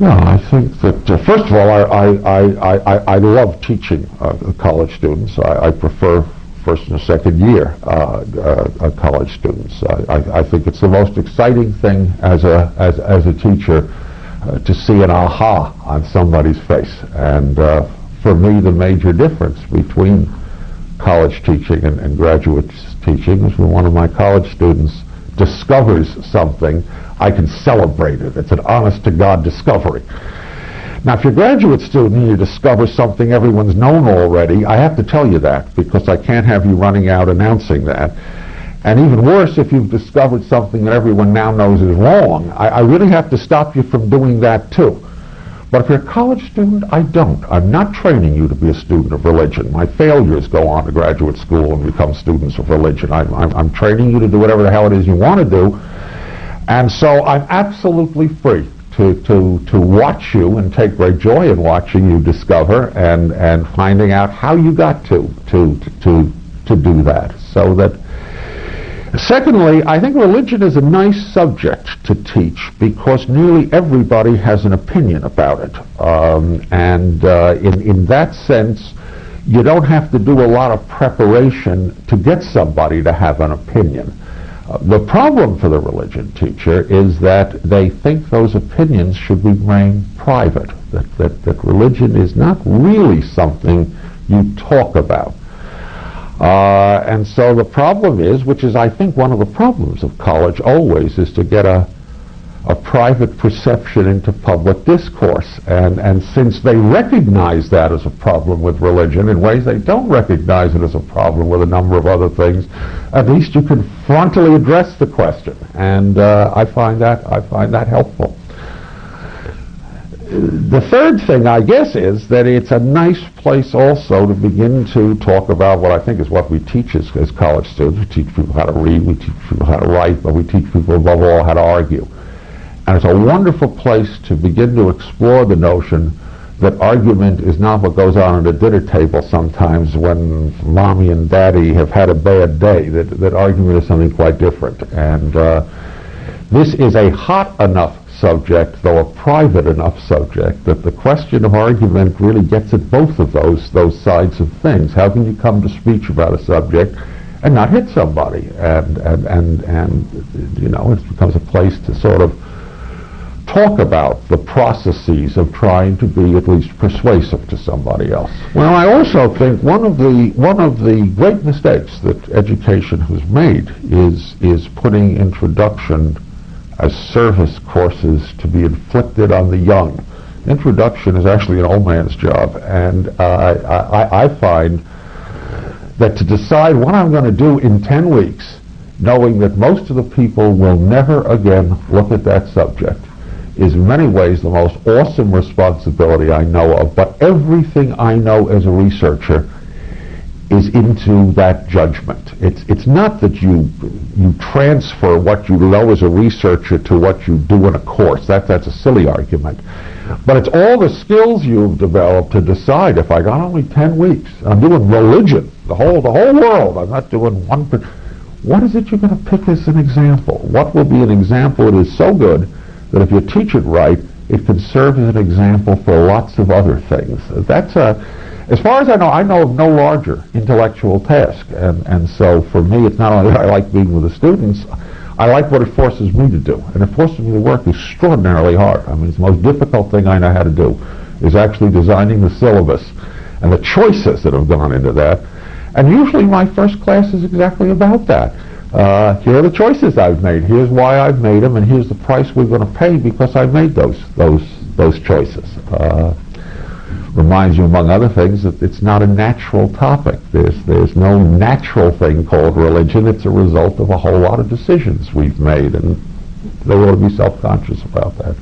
No, I think that, first of all, I love teaching college students. I prefer first and second year college students. I think it's the most exciting thing as a teacher to see an aha on somebody's face. And for me, the major difference between college teaching and graduate teaching is when one of my college students discovers something, I can celebrate it. It's an honest-to-God discovery. Now, if you're a graduate student and you discover something everyone's known already, I have to tell you that, because I can't have you running out announcing that. And even worse, if you've discovered something that everyone now knows is wrong, I really have to stop you from doing that too. But if you're a college student, I don't. I'm not training you to be a student of religion. My failures go on to graduate school and become students of religion. I'm training you to do whatever the hell it is you want to do. And so I'm absolutely free to watch you and take great joy in watching you discover and finding out how you got to do that. So that, secondly, I think religion is a nice subject to teach because nearly everybody has an opinion about it. In that sense, you don't have to do a lot of preparation to get somebody to have an opinion. The problem for the religion teacher is that they think those opinions should remain private, that religion is not really something you talk about. And so the problem is, which is I think one of the problems of college always, is to get a private perception into public discourse. And since they recognize that as a problem with religion in ways they don't recognize it as a problem with a number of other things, at least you can frontally address the question. And I find that helpful. The third thing, I guess, is that it's a nice place also to begin to talk about what I think is what we teach as college students. We teach people how to read, we teach people how to write, but we teach people above all how to argue. And it's a wonderful place to begin to explore the notion that argument is not what goes on at a dinner table sometimes when mommy and daddy have had a bad day, that argument is something quite different. And this is a hot enough subject, though a private enough subject, that the question of argument really gets at both of those sides of things. How can you come to speech about a subject and not hit somebody? And you know, it becomes a place to sort of talk about the processes of trying to be at least persuasive to somebody else. Well, I also think one of the great mistakes that education has made is putting introduction as service courses to be inflicted on the young. Introduction is actually an old man's job, and I find that to decide what I'm going to do in 10 weeks, knowing that most of the people will never again look at that subject, is in many ways the most awesome responsibility I know of. But everything I know as a researcher is into that judgment. It's not that you transfer what you know as a researcher to what you do in a course. That's a silly argument. But it's all the skills you've developed to decide, if I got only 10 weeks, I'm doing religion, the whole world, I'm not doing one. What is it you're going to pick as an example? What will be an example that is so good that if you teach it right, it can serve as an example for lots of other things? That's as far as I know of no larger intellectual task. And so for me, it's not only that I like being with the students, I like what it forces me to do. And it forces me to work extraordinarily hard. I mean, it's the most difficult thing I know how to do is actually designing the syllabus and the choices that have gone into that. And usually my first class is exactly about that. Here are the choices I've made. Here's why I've made them, and here's the price we're going to pay because I've made those choices. Reminds you, among other things, that it's not a natural topic. There's no natural thing called religion. It's a result of a whole lot of decisions we've made, and they ought to be self-conscious about that.